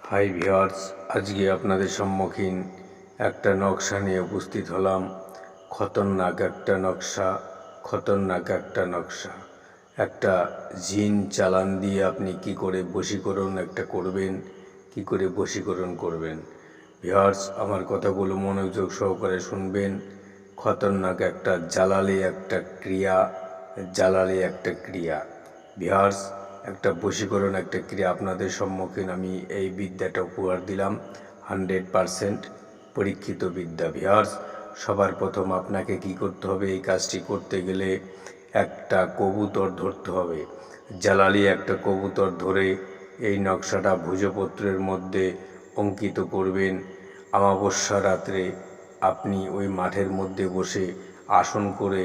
Hi viewers, আজকে আপনাদের সম্মুখীন একটা নকশা নিয়ে উপস্থিত হলাম। খতরনাক একটা নকশা। একটা জিন চালান দিয়ে আপনি কি করে বশীকরণ করবেন। ভিউয়ার্স, আমার কথাগুলো মনোযোগ সহকারে শুনবেন। খতরনাক একটা জালালি একটা ক্রিয়া ভিউয়ার্স, একটা বশীকরণ একটা ক্রিয়া আপনাদের সম্মুখীন আমি এই বিদ্যাটা উপহার দিলাম। 100% পরীক্ষিত বিদ্যা। ভিউয়ার্স, সবার প্রথম আপনাকে কি করতে হবে? এই কাজটি করতে গেলে একটা কবুতর ধরতে হবে। জালালি একটা কবুতর ধরে এই নকশাটা ভূজপত্রের মধ্যে অঙ্কিত করবেন। অমাবস্যা রাত্রে আপনি ওই মাঠের মধ্যে বসে আসন করে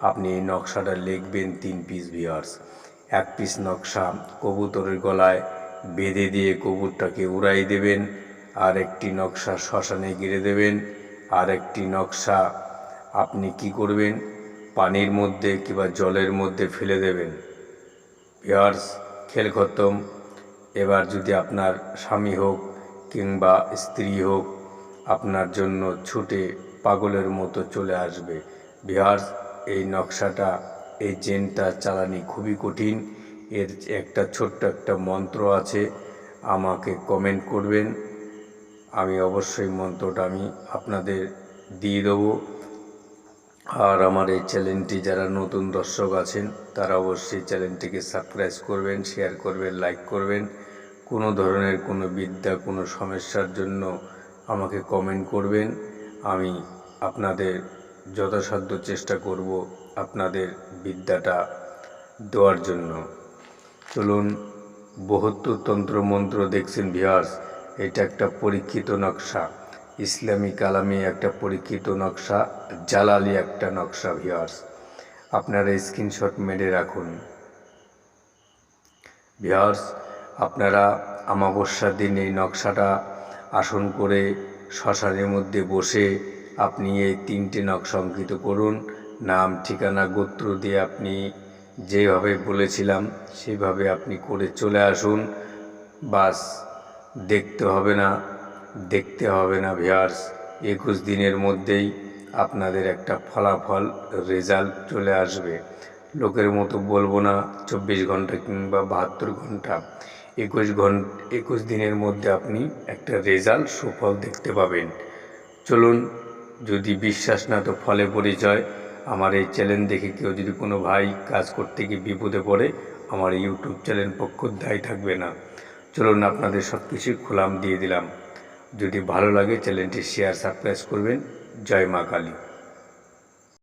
আপনি এই নকশাটা লিখবেন 3 পিস। ভিউয়ার্স, 1 পিস নকশা কবুতরের গলায় বেঁধে দিয়ে কবুতরটাকে উড়াই দেবেন। আর একটি নকশা শ্মশানে গিরে দেবেন। আর একটি নকশা আপনি কি করবেন? পানির মধ্যে কিংবা জলের মধ্যে ফেলে দেবেন। ভিউয়ার্স, খেল খতম। এবার যদি আপনার স্বামী হোক কিংবা স্ত্রী হোক, আপনার জন্য ছুটে পাগলের মতো চলে আসবে। ভিউয়ার্স, এই নকশাটা, এই জেনটা চালানি খুবই কঠিন। এর একটা ছোট্ট একটা মন্ত্র আছে, আমাকে কমেন্ট করবেন, আমি অবশ্যই মন্ত্রটা আমি আপনাদের দিয়ে দেবো। আর আমার এই চ্যানেলটি যারা নতুন দর্শক আছেন তারা অবশ্যই চ্যানেলটিকে সাবস্ক্রাইব করবেন, শেয়ার করবেন, লাইক করবেন। কোনো ধরনের কোনো বিদ্যা, কোনো সমস্যার জন্য আমাকে কমেন্ট করবেন। আমি আপনাদের যথাসাধ্য চেষ্টা করব আপনাদের বিদ্যাটা দেওয়ার জন্য। চলুন, 72 তন্ত্রমন্ত্র দেখছেন ভিউয়ার্স, এটা একটা পরীক্ষিত নকশা। ইসলামী কালামে একটা পরীক্ষিত নকশা, জালালি একটা নকশা। ভিউয়ার্স, আপনারা স্ক্রিনশট মেরে রাখুন। ভিউয়ার্স, আপনারা অমাবস্যার দিন এই নকশাটা আসন করে শ্মশানের মধ্যে বসে আপনি এই 3টে নকশা অঙ্কিত করুন। নাম, ঠিকানা, গোত্র দিয়ে আপনি যেভাবে বলেছিলাম সেভাবে আপনি করে চলে আসুন। বাস, দেখতে হবে না ভিউয়ার্স। 21 দিনের মধ্যেই আপনাদের একটা ফলাফল, রেজাল্ট চলে আসবে। লোকের মতো বলবো না 24 ঘন্টা কিংবা 72 ঘন্টা, 21 দিনের মধ্যে আপনি একটা রেজাল্ট, সুফল দেখতে পাবেন। চলুন, যদি বিশ্বাস না তো ফলে পরিচয়। আমার এই চ্যানেল দেখে কেউ যদি কোনো ভাই কাজ করতে গিয়ে বিপদে পড়ে, আমার ইউটিউব চ্যানেল পক্ষ দায়ী থাকবে না। চলুন, আপনাদের সব কিছুই খোলাম দিয়ে দিলাম। যদি ভালো লাগে চ্যানেলটি শেয়ার, সাবস্ক্রাইব করবেন। জয় মা কালী।